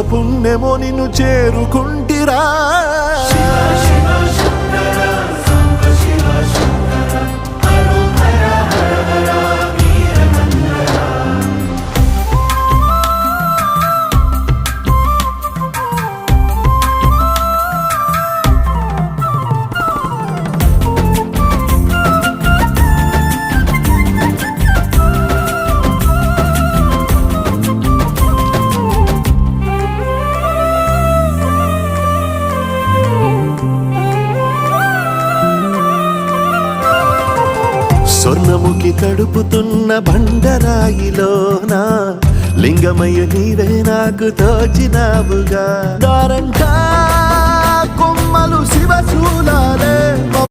పుణ్యమో నిన్ను చేరుకుంటిరా స్వర్ణముఖి తడుపుతున్న బండరాయిలోనా లింగమయ్య నీవే నాకు తోచినావుగా దారంటా కొమ్మలు శివశూలాలే